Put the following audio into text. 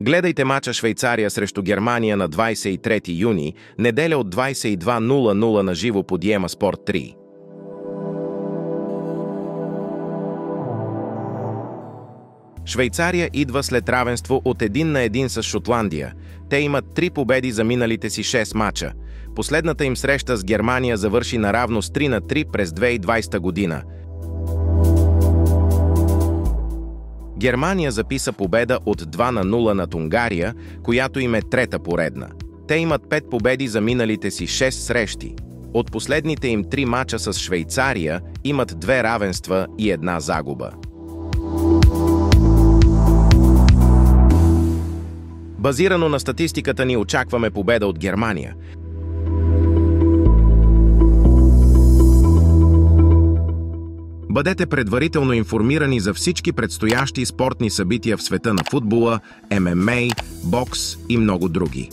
Гледайте мача Швейцария срещу Германия на 23 юни, неделя от 22:00 на живо по Диема Спорт 3. Швейцария идва след равенство от 1:1 с Шотландия. Те имат 3 победи за миналите си 6 мача. Последната им среща с Германия завърши наравно с 3:3 през 2020 година. Германия записа победа от 2:0 над Унгария, която им е трета поредна. Те имат 5 победи за миналите си 6 срещи. От последните им 3 мача с Швейцария имат 2 равенства и 1 загуба. Базирано на статистиката ни очакваме победа от Германия. Бъдете предварително информирани за всички предстоящи спортни събития в света на футбола, ММА, бокс и много други.